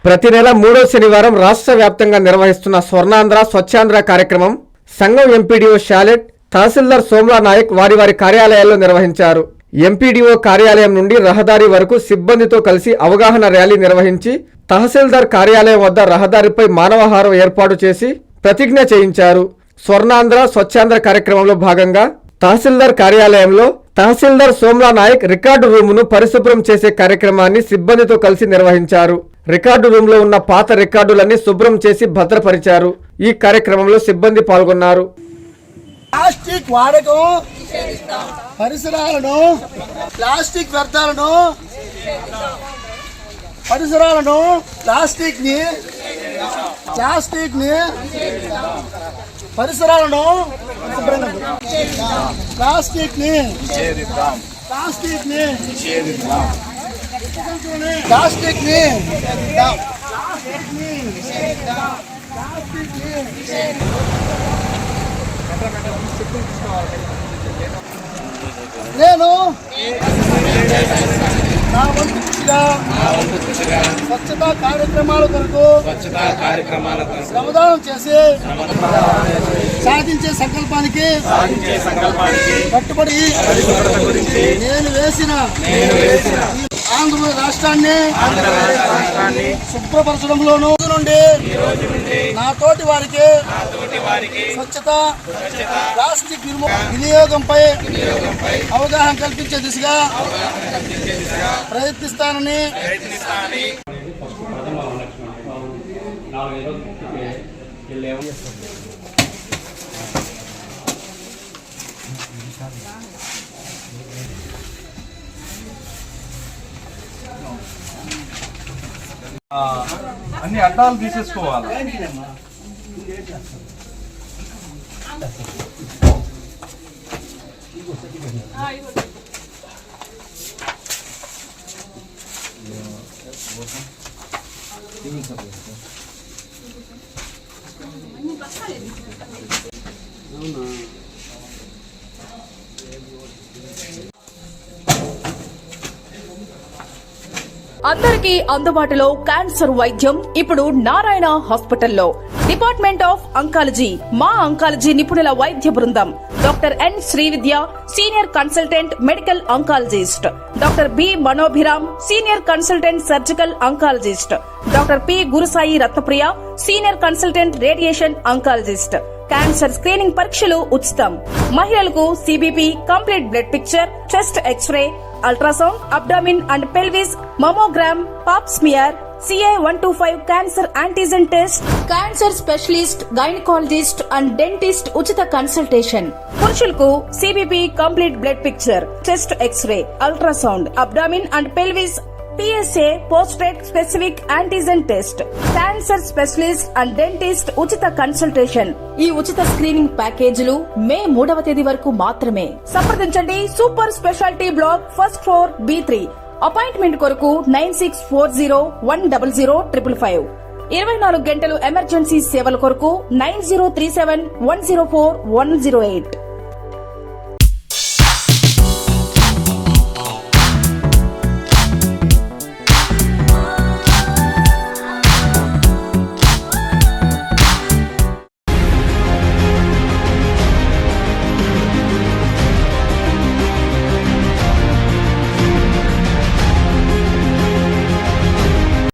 ప్రతి నెల 3వ శనివారం రాష్ట్ర వ్యాప్తంగా నిర్వహిస్తున్న స్వర్ణాంధ్ర స్వచ్ఛాంధ్ర కార్యక్రమం సంఘం ఎంపీడీఓ షాలెట్, తహసీల్దార్ సోమ్లా నాయక్ వారి కార్యాలయాల్లో నిర్వహించారు. ఎంపీడీఓ కార్యాలయం నుండి రహదారి వరకు సిబ్బందితో కలిసి అవగాహన ర్యాలీ నిర్వహించి తహసీల్దార్ కార్యాలయం వద్ద రహదారిపై మానవహారం ఏర్పాటు చేసి ప్రతిజ్ఞ చేయించారు. స్వర్ణాంధ్ర స్వచ్ఛాంధ్ర కార్యక్రమంలో భాగంగా తహసీల్దార్ కార్యాలయంలో తహసీల్దార్ సోమ్లా నాయక్ రికార్డు రూమును పరిశుభ్రం చేసే కార్యక్రమాన్ని సిబ్బందితో కలిసి నిర్వహించారు. రికార్డు రూమ్ లో ఉన్న పాత రికార్డులన్నీ శుభ్రం చేసి భద్రపరిచారు. ఈ కార్యక్రమంలో సిబ్బంది పాల్గొన్నారు. ప్లాస్టిక్ వాడకం, పరిసరాలను, ప్లాస్టిక్ వ్యర్థాలను, పరిసరాలను, ప్లాస్టిక్ ని పరిసరాలను ప్లాస్టిక్ ని నేను నా వంతు కృషిగా స్వచ్ఛతా కార్యక్రమాల కొరకు శ్రమదానం చేసి సాధించే సంకల్పానికి కట్టుబడి నేను వేసిన ఆంధ్రప్రదేశ్ రాష్ట్రాన్ని శుభ్రపరచడంలోనూ నుండి నా తోటి వారికి స్వచ్ఛత, ప్లాస్టిక్ వినియోగంపై అవగాహన కల్పించే దిశగా ప్రయత్నిస్తానని అన్ని అడ్డాలు తీసేసుకోవాలి. అందరికీ అందుబాటులో క్యాన్సర్ వైద్యం ఇప్పుడు నారాయణ హాస్పిటల్లో. డిపార్ట్మెంట్ ఆఫ్ అంకాలజీ, మా అంకాలజీ నిపుణుల వైద్య బృందం. Doctor N Srividya, senior consultant medical oncologist. Doctor B Manobhiram, senior consultant surgical oncologist. Doctor P Gurusai Ratnapriya, senior consultant radiation oncologist. Cancer screening పరీక్షలు ఉచితం. మహిళలకు CBP, complete blood picture, chest x-ray, ultrasound, abdomen and pelvis, mammogram, pap smear, CA-125 cancer antigen test, cancer specialist, gynaecologist and dentist ఉచిత consultation. పురుషులకు CBP, complete blood picture, chest x-ray, ultrasound, abdomen and pelvis, PSA పోస్ట్రేట్ specific antigen test, cancer specialist and dentist ఉచిత consultation. ఈ ఉచిత screening ప్యాకేజీలు మే 3వ తేదీ వరకు మాత్రమే. సంప్రదించండి super speciality block, first floor, B3. Appointment కొరకు 9640100555. 24 గంటలు ఎమర్జెన్సీ సేవల కొరకు 9037104108.